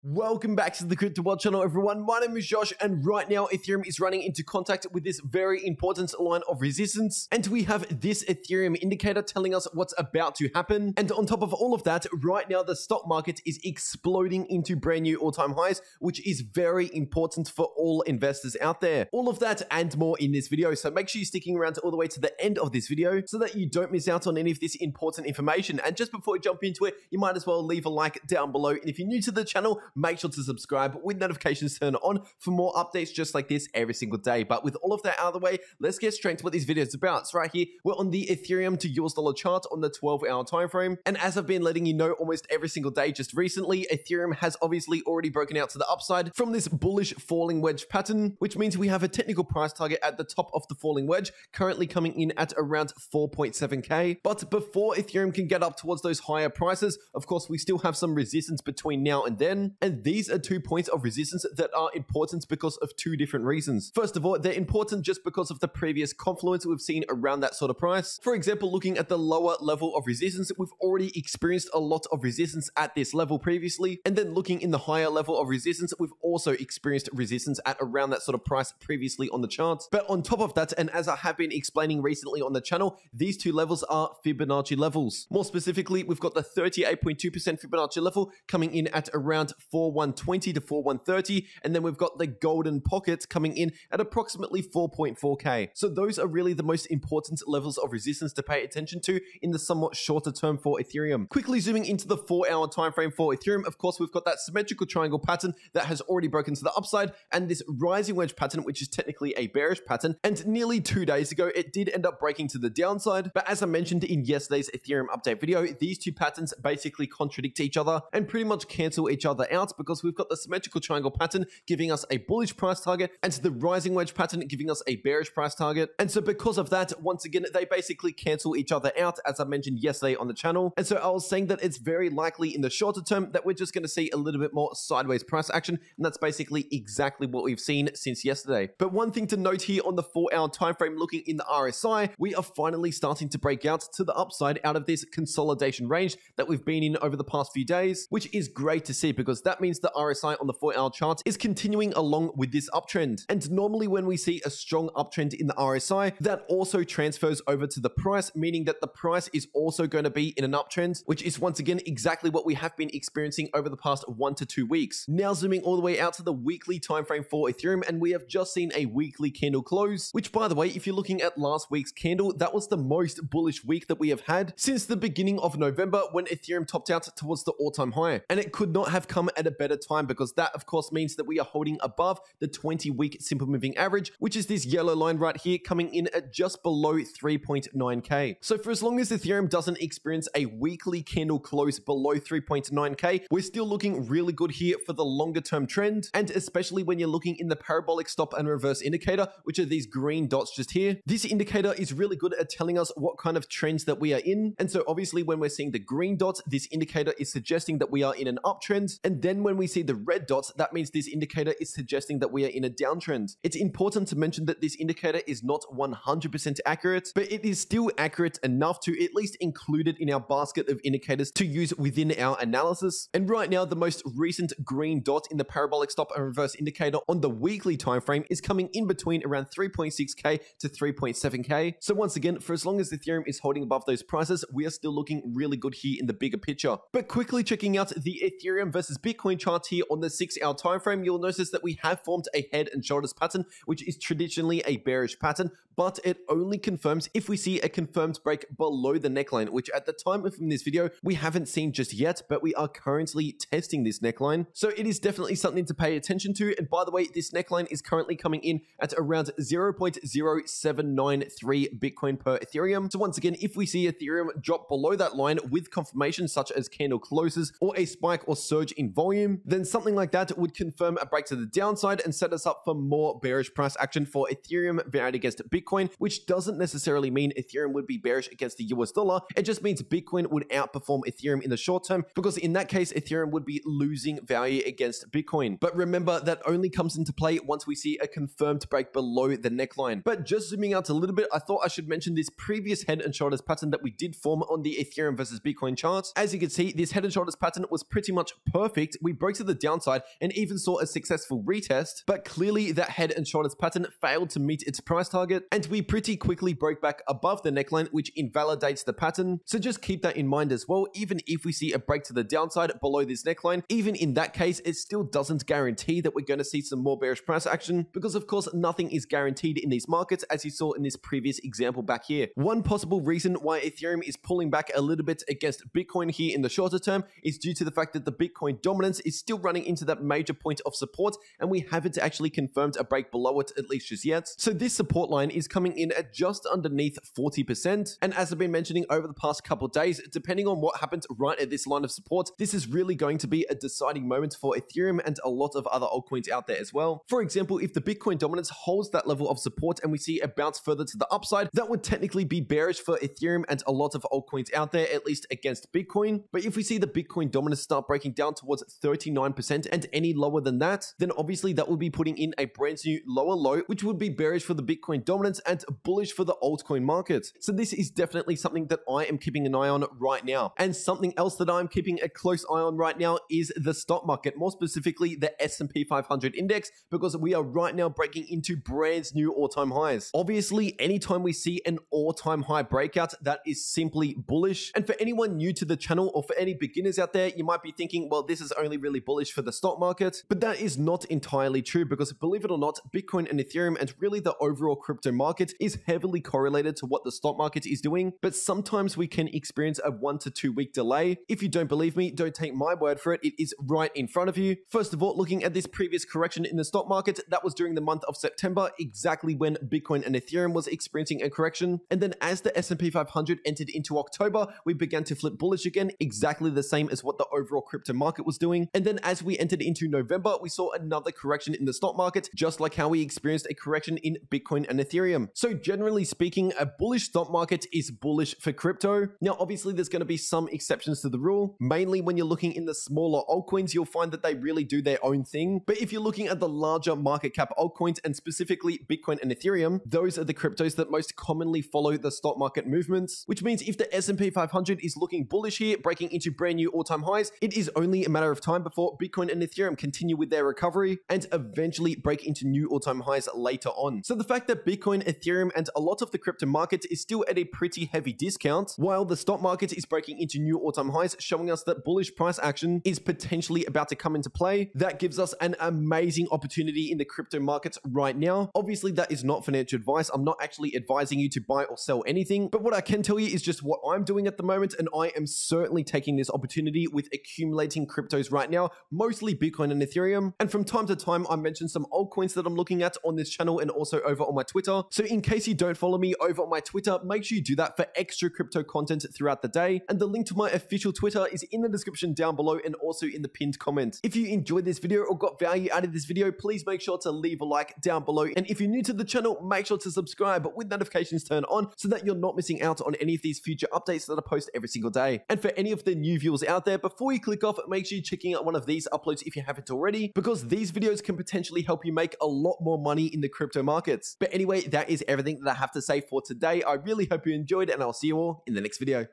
Welcome back to the Crypto World channel, everyone. My name is Josh, and right now Ethereum is running into contact with this very important line of resistance, and we have this Ethereum indicator telling us what's about to happen. And on top of all of that, right now the stock market is exploding into brand new all-time highs, which is very important for all investors out there. All of that and more in this video, so make sure you're sticking around all the way to the end of this video so that you don't miss out on any of this important information. And just before we jump into it, you might as well leave a like down below, and if you're new to the channel, make sure to subscribe with notifications turned on for more updates just like this every single day. But with all of that out of the way, let's get straight to what this video is about. So right here, we're on the Ethereum to US dollar chart on the 12-hour time frame. And as I've been letting you know almost every single day just recently, Ethereum has obviously already broken out to the upside from this bullish falling wedge pattern, which means we have a technical price target at the top of the falling wedge, currently coming in at around 4.7k. But before Ethereum can get up towards those higher prices, of course, we still have some resistance between now and then. And these are 2 points of resistance that are important because of two different reasons. First of all, they're important just because of the previous confluence we've seen around that sort of price. For example, looking at the lower level of resistance, we've already experienced a lot of resistance at this level previously. And then looking in the higher level of resistance, we've also experienced resistance at around that sort of price previously on the chart. But on top of that, and as I have been explaining recently on the channel, these two levels are Fibonacci levels. More specifically, we've got the 38.2% Fibonacci level coming in at around 4,120 to 4,130, and then we've got the golden pocket coming in at approximately 4.4k. So those are really the most important levels of resistance to pay attention to in the somewhat shorter term for Ethereum. Quickly zooming into the 4-hour time frame for Ethereum, of course, we've got that symmetrical triangle pattern that has already broken to the upside, and this rising wedge pattern, which is technically a bearish pattern. And nearly 2 days ago, it did end up breaking to the downside. But as I mentioned in yesterday's Ethereum update video, these two patterns basically contradict each other and pretty much cancel each other out, because we've got the symmetrical triangle pattern giving us a bullish price target and the rising wedge pattern giving us a bearish price target. And so because of that, once again, they basically cancel each other out, as I mentioned yesterday on the channel. And so I was saying that it's very likely in the shorter term that we're just going to see a little bit more sideways price action, and that's basically exactly what we've seen since yesterday. But one thing to note here on the 4-hour time frame, looking in the RSI, we are finally starting to break out to the upside out of this consolidation range that we've been in over the past few days, which is great to see, because that means the RSI on the 4-hour chart is continuing along with this uptrend. And normally when we see a strong uptrend in the RSI, that also transfers over to the price, meaning that the price is also going to be in an uptrend, which is once again exactly what we have been experiencing over the past 1 to 2 weeks. Now zooming all the way out to the weekly time frame for Ethereum, and we have just seen a weekly candle close, which, by the way, if you're looking at last week's candle, that was the most bullish week that we have had since the beginning of November, when Ethereum topped out towards the all-time high. And it could not have come at a better time, because that of course means that we are holding above the 20-week simple moving average, which is this yellow line right here, coming in at just below 3.9k. So for as long as Ethereum doesn't experience a weekly candle close below 3.9k, we're still looking really good here for the longer term trend. And especially when you're looking in the parabolic stop and reverse indicator, which are these green dots just here, this indicator is really good at telling us what kind of trends that we are in. And so obviously when we're seeing the green dots, this indicator is suggesting that we are in an uptrend. And then when we see the red dots, that means this indicator is suggesting that we are in a downtrend. It's important to mention that this indicator is not 100% accurate, but it is still accurate enough to at least include it in our basket of indicators to use within our analysis. And right now, the most recent green dot in the parabolic stop and reverse indicator on the weekly time frame is coming in between around 3.6k to 3.7k. So once again, for as long as Ethereum is holding above those prices, we are still looking really good here in the bigger picture. But quickly checking out the Ethereum versus Bitcoin chart here on the 6-hour time frame, you'll notice that we have formed a head and shoulders pattern, which is traditionally a bearish pattern, but it only confirms if we see a confirmed break below the neckline, which at the time of this video, we haven't seen just yet, but we are currently testing this neckline. So it is definitely something to pay attention to. And by the way, this neckline is currently coming in at around 0.0793 Bitcoin per Ethereum. So once again, if we see Ethereum drop below that line with confirmation such as candle closes or a spike or surge in volume, then something like that would confirm a break to the downside and set us up for more bearish price action for Ethereum varied against Bitcoin, which doesn't necessarily mean Ethereum would be bearish against the US dollar. It just means Bitcoin would outperform Ethereum in the short term, because in that case, Ethereum would be losing value against Bitcoin. But remember, that only comes into play once we see a confirmed break below the neckline. But just zooming out a little bit, I thought I should mention this previous head and shoulders pattern that we did form on the Ethereum versus Bitcoin charts. As you can see, this head and shoulders pattern was pretty much perfect predict, we broke to the downside and even saw a successful retest, but clearly that head and shoulders pattern failed to meet its price target, and we pretty quickly broke back above the neckline, which invalidates the pattern. So just keep that in mind as well. Even if we see a break to the downside below this neckline, even in that case, it still doesn't guarantee that we're going to see some more bearish price action, because of course nothing is guaranteed in these markets, as you saw in this previous example back here. One possible reason why Ethereum is pulling back a little bit against Bitcoin here in the shorter term is due to the fact that the Bitcoin dominance is still running into that major point of support, and we haven't actually confirmed a break below it, at least just yet. So this support line is coming in at just underneath 40%, and as I've been mentioning over the past couple of days, depending on what happens right at this line of support, this is really going to be a deciding moment for Ethereum and a lot of other altcoins out there as well. For example, if the Bitcoin dominance holds that level of support and we see a bounce further to the upside, that would technically be bearish for Ethereum and a lot of altcoins out there, at least against Bitcoin. But if we see the Bitcoin dominance start breaking down towards 39% and any lower than that, then obviously that would be putting in a brand new lower low, which would be bearish for the Bitcoin dominance and bullish for the altcoin market. So this is definitely something that I am keeping an eye on right now. And something else that I'm keeping a close eye on right now is the stock market, more specifically the S&P 500 index, because we are right now breaking into brand new all-time highs. Obviously, anytime we see an all-time high breakout, that is simply bullish. And for anyone new to the channel or for any beginners out there, you might be thinking, well, this is only really bullish for the stock market, but that is not entirely true, because believe it or not, Bitcoin and Ethereum and really the overall crypto market is heavily correlated to what the stock market is doing, but sometimes we can experience a 1 to 2 week delay. If you don't believe me, don't take my word for it. It is right in front of you. First of all, looking at this previous correction in the stock market, that was during the month of September, exactly when Bitcoin and Ethereum was experiencing a correction. And then as the S&P 500 entered into October, we began to flip bullish again, exactly the same as what the overall crypto market was doing. And then as we entered into November, we saw another correction in the stock market, just like how we experienced a correction in Bitcoin and Ethereum. So generally speaking, a bullish stock market is bullish for crypto. Now, obviously, there's going to be some exceptions to the rule. Mainly when you're looking in the smaller altcoins, you'll find that they really do their own thing. But if you're looking at the larger market cap altcoins, and specifically Bitcoin and Ethereum, those are the cryptos that most commonly follow the stock market movements, which means if the S&P 500 is looking bullish here, breaking into brand new all-time highs, it is only a matter of time before Bitcoin and Ethereum continue with their recovery and eventually break into new all-time highs later on. So the fact that Bitcoin, Ethereum, and a lot of the crypto market is still at a pretty heavy discount, while the stock market is breaking into new all-time highs, showing us that bullish price action is potentially about to come into play. That gives us an amazing opportunity in the crypto markets right now. Obviously, that is not financial advice. I'm not actually advising you to buy or sell anything, but what I can tell you is just what I'm doing at the moment, and I am certainly taking this opportunity with accumulating cryptos right now, mostly Bitcoin and Ethereum. And from time to time, I mention some altcoins that I'm looking at on this channel and also over on my Twitter. So in case you don't follow me over on my Twitter, make sure you do that for extra crypto content throughout the day. And the link to my official Twitter is in the description down below and also in the pinned comment. If you enjoyed this video or got value out of this video, please make sure to leave a like down below. And if you're new to the channel, make sure to subscribe with notifications turned on so that you're not missing out on any of these future updates that I post every single day. And for any of the new viewers out there, before you click off, make sure you're checking out one of these uploads if you haven't already, because these videos can potentially help you make a lot more money in the crypto markets. But anyway, that is everything that I have to say for today. I really hope you enjoyed, and I'll see you all in the next video.